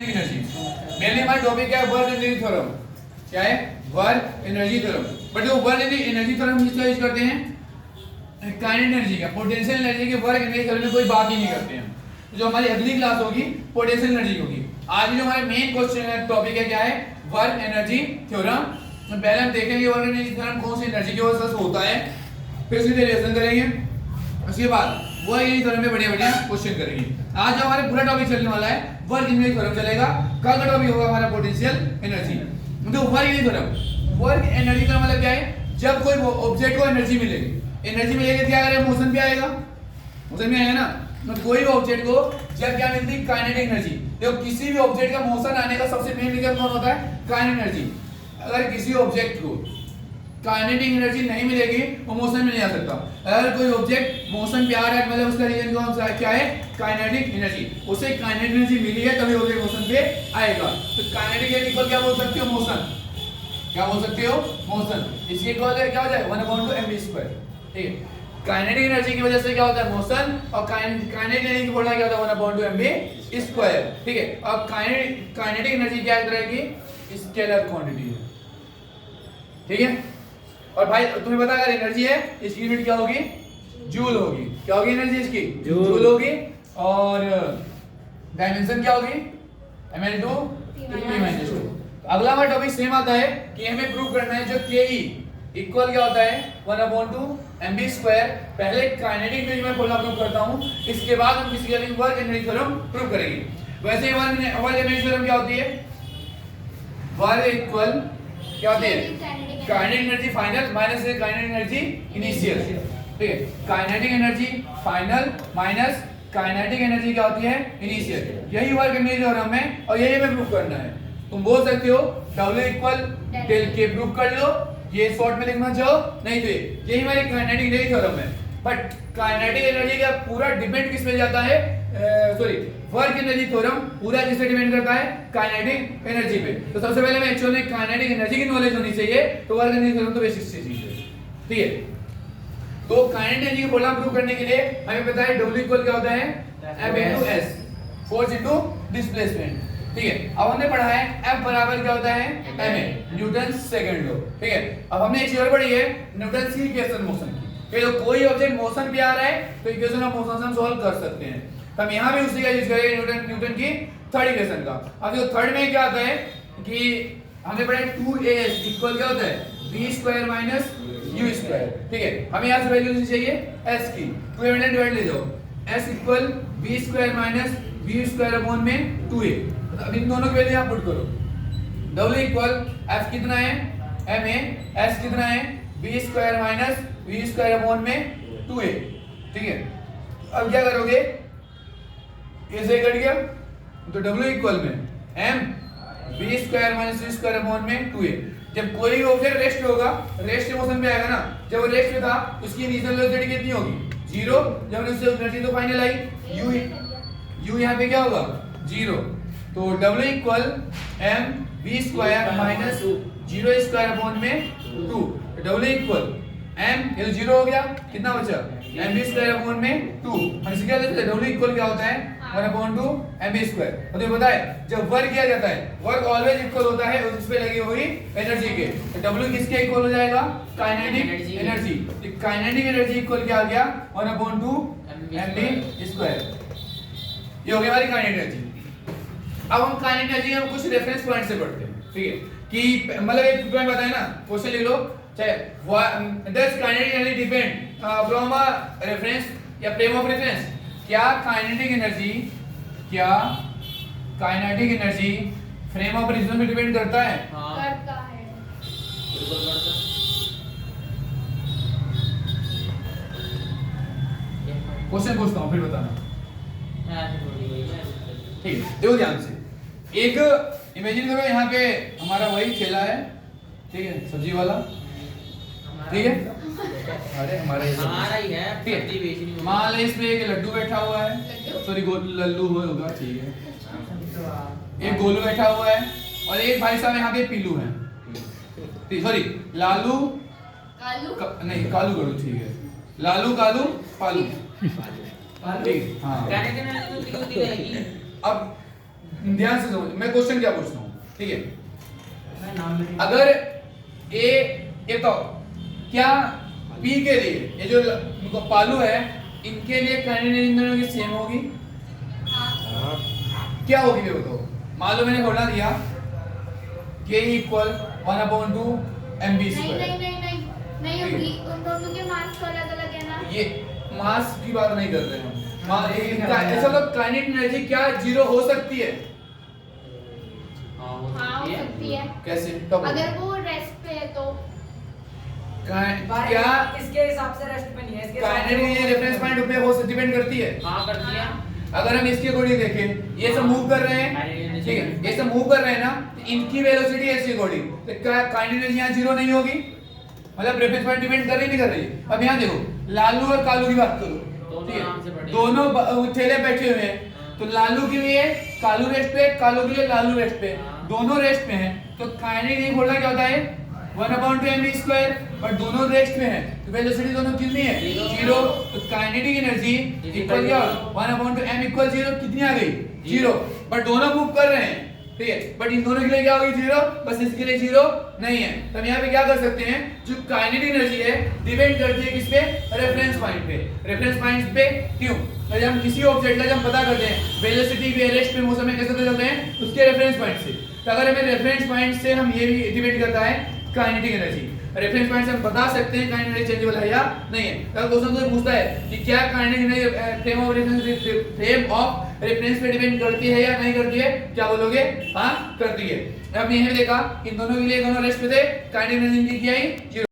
Energy mainly हमारा topic है work energy theorem. क्या है? Work energy theorem. बट वो वर्क एनर्जी थ्योरम किसका यूज करते हैं? काइनेटिक एनर्जी का, पोटेंशियल एनर्जी के वर्क एनर्जी थ्योरम में कोई बात ही नहीं करते हैं। तो जो हमारी अगली क्लास होगी पोटेंशियल एनर्जी होगी। आज जो हमारा मेन क्वेश्चन है टॉपिक है क्या है? Work energy theorem. तो पहले हम देखेंगे वर्क एनर्जी थ्योरम कौन सी एनर्जी की वजह से होता है, फिर उसकी डेरिवेशन करेंगे, उसके बाद वो यही थ्योरम में बढ़िया क्वेश्चन करेंगे। आज जो हमारे पूरा टॉपिक चलने वाला है वर्क एनर्जी थ्योरम चलेगा। कल का टॉपिक होगा हमारा पोटेंशियल एनर्जी। तो work energy theorem, work energy theorem मतलब क्या है? जब कोई ऑब्जेक्ट को एनर्जी मिलेगी, एनर्जी मिलेगी तो क्या करेगा? मोशन पे आएगा, मोशन में आएगा ना। तो कोई भी ऑब्जेक्ट को जब क्या मिलती है? Kinetic energy. देखो किसी भी ऑब्जेक्ट का मोशन आने का सबसे मेन रीजन कौन होता है? Kinetic energy. अगर किसी ऑब्जेक्ट को काइनेटिक एनर्जी नहीं मिलेगी वो मोशन में नहीं आ सकता। अगर कोई ऑब्जेक्ट मोशन पे आ रहा है मतलब उसका रीजन कौन सा है? क्या है? Kinetic energy. उसे काइनेटिक एनर्जी मिली है तभी ऑब्जेक्ट मोशन पे आएगा। तो काइनेटिक एनर्जी इक्वल क्या बोल सकते हो? मोशन। क्या बोल सकते हो? मोशन। इसके इक्वल क्या हो जाएगा? 1/2mv²। ठीक है। काइनेटिक एनर्जी की वजह से क्या होता है? मोशन। और काइनेटिक एनर्जी बोलना क्या होता है? 1/2mv²। ठीक है। अब काइनेटिक एनर्जी क्या तरह की? स्केलर क्वांटिटी है। ठीक है। और भाई तुम्हें पता अगर एनर्जी है इसकी यूनिट क्या होगी? जूल होगी। क्या होगी एनर्जी इसकी? जूल होगी। और डायमेंशन क्या होगी? ml/2 अगला हमारा टॉपिक सेम आता है कि हमें प्रूव करना है जो ke इक्वल क्या होता है? 1/2mv²। पहले काइनेटिक एनर्जी मैं बोलना प्रूव करता हूं, इसके बाद हम physically work energy theorem prove करेंगे। वैसे वर्क एनर्जी थ्योरम क्या होती है? वर्क इक्वल क्या होती है? Kinetic energy final minus kinetic energy initial. ठीक है। Kinetic energy final minus kinetic energy क्या होती है? इनिशियल। यही वर्क एनर्जी थ्योरम है और यही हमें प्रूव करना है। तुम बोल सकते हो W इक्वल डेल के प्रूव कर लो, ये शॉर्ट में लिखना चाहो नहीं तो यही हमारी काइनेटिक एनर्जी थ्योरम है। बट काइनेटिक एनर्जी का पूरा डिपेंड किस पे जाता है? सॉरी, वर्क एनर्जी थ्योरम पूरा किससे डिपेंड करता है? काइनेटिक एनर्जी पे। तो सबसे पहले मैं एक्चुअली काइनेटिक एनर्जी की नॉलेज होनी चाहिए। तो वर्क एनर्जी थ्योरम तो बेसिक चीज है। ठीक है। तो काइनेटिक एनर्जी को फॉर्मूला प्रूव करने के लिए हमें पता है W इक्वल क्या होता है? F/s, force into displacement. ठीक है। अब हमने पढ़ा है F बराबर क्या होता है? ma, Newton second law. ठीक है। अब हमने एक चीज और पढ़ी है न्यूटन की इक्वेशन मोशन की। तो कोई ऑब्जेक्ट मोशन पे आ रहा है तो इक्वेशन ऑफ मोशन से हम सॉल्व कर सकते हैं। तो हम यहां भी उसी का यूज करेंगे न्यूटन की थर्ड इक्वेशन का। अब जो थर्ड में क्या आता है कि हमने पढ़ा 2as इक्वल क्या होता है? v² - u²। ठीक है। हमें यहां से वैल्यू चाहिए s की। 2 डिवाइड ले जाओ, s इक्वल v² - v²/2a। अब इन दोनों की वैल्यू यहां पुट करो। W इक्वल f कितना है? ma, s कितना है? v² - v²/2a। ठीक है। अब क्या करोगे? कैसे कट गया? तो W इक्वल में m v² - v²/2a। जब कोई ऑब्जेक्ट रेस्ट होगा, रेस्ट मोशन पे आएगा ना, जब वो रेस्ट में था उसकी इनिशियल वेलोसिटी कितनी होगी? 0। जब उससे एनर्जी तो फाइनल आई u यहां पे क्या होगा? 0। तो W equal m v² - 0²/2। W equal m, ये 0 हो गया, कितना बचा? mv²/2। हम इसे क्या लेते हैं? W इक्वल क्या होता है? 1/2mv²। और तुम्हें पता है जब वर्क किया जाता है वर्क ऑलवेज इक्वल होता है उस पे लगी हुई एनर्जी के। तो W किसके इक्वल हो जाएगा? Kinetic energy. तो काइनेटिक एनर्जी इक्वल क्या आ गया? 1/2mv²। ये हो गई हमारी काइनेटिक एनर्जी। अब हम काइनेटिक एनर्जी हम कुछ रेफरेंस पॉइंट से पढ़ते हैं। ठीक है। कि मतलब एक पॉइंट बताए ना, क्वेश्चन लिख लो चाहे does kinetic energy depend from a reference या फ्रेम ऑफ रेफरेंस। क्या kinetic energy frame of reference पे डिपेंड करता है? हाँ करता है। बिल्कुल करता है। क्वेश्चन पूछता हूं फिर बताना। ऐसे थोड़ी हुई है। ठीक है। देखो ध्यान से, एक इमेजिन करो यहाँ पे हमारा वही ठेला है। ठीक है, सब्जी वाला। ठीक है। अरे हमारा ही है ठीक है। सब्जी बेचनी होगी। मान लो इसमें एक लड्डू बैठा हुआ है, लड्डू? सॉरी लल्लू होगा। ठीक है। एक गोलू बैठा हुआ है और एक भाई साहब यहाँ पे पीलू है। सॉरी लालू कालू नहीं कालू करो। ठीक है। लालू कालू पालू। ठीक। हाँ। कहने के ना तो होती रहेगी। अब ध्यान से समझो मैं क्वेश्चन क्या पूछता हूँ, ठीक है। मैं नाम भी अगर ये तो क्या पी के लिए ये जो पालू है इनके लिए काइनेटिक इन दोनों की सेम होगी? क्या होगी ये बताओ। मान लो मैंने फॉर्मूला दिया K इक्वल 1/2 mv नहीं स्क्वायर। नहीं नहीं नहीं नहीं होगी, उन दोनों के मास तो अलग अलग है ना। ये मास की बात नहीं कर रहे हम। ऐसा लोग काइनेटिक एनर्जी क्या जीरो हो सकती है? हाँ हो हाँ हो सकती है। सकती है, कैसे कब? अगर वो रेस्ट पे है तो। क्या इसके हिसाब से रेस्ट पे नहीं है, इसके काइनेटिक ये रेफरेंस पॉइंट पे हो डिपेंड करती है। हाँ करती है। अगर हम इसके अकॉर्डिंग देखें ये सब मूव कर रहे हैं, ठीक है, ये सब मूव कर रहे हैं ना, तो इनकी वेलोसिटी है इसके अकॉर्डिंग, तो क्या काइनेटिक एनर्जी यहाँ जीरो नहीं होगी? मतलब रेफरेंस पॉइंट डिपेंड कर रही नहीं कर रही? अब यहाँ देखो लालू और कालू की बात करो, दोनों ठीक आराम से है, बैठे दोनों थैले बैठे हुए हैं, तो लालू के लिए कालू रेस्ट पे, कालू के लिए लालू रेस्ट पे, दोनों रेस्ट पे हैं, तो काइनेटिक एनर्जी बोलना क्या होता है 1/2 mv स्क्वायर, और दोनों रेस्ट में है तो वेलोसिटी दोनों कितनी है? जीरो। तो काइनेटिक एनर्जी इक्वल क्या 1/2 m इक्वल जीरो, कितनी आ गई? जीरो। बट दोनों मूव कर रहे हैं, ठीक है, बट इन दोनों के लिए क्या होगी? जीरो। बस इसके लिए जीरो नहीं है। तो हम यहाँ पे क्या कर सकते हैं, जो काइनेटिक एनर्जी है डिपेंड करती है किस पे? रेफरेंस पॉइंट पे। रेफरेंस पॉइंट पे क्यों? जब हम किसी ऑब्जेक्ट का जब पता करते हैं वेलोसिटी पे रेस्ट पे मौसम में कैसे पता करते हैं? उसके रेफरेंस पॉइंट से। तो अगर हमें रेफरेंस पॉइंट से हम ये भी डिपेंड करता है काइनेटिक एनर्जी, रेफरेंस पॉइंट से हम बता सकते हैं काइनेटिक एनर्जी चेंजेबल है या नहीं है। तो क्वेश्चन तो पूछता है कि क्या kinetic energy frame of reference पे डिपेंड करती है या नहीं करती है? क्या बोलोगे? हाँ करती है। अब यहां देखा इन दोनों के लिए दोनों रेस्ट पे थे, काइनेटिक एनर्जी की आई जीरो।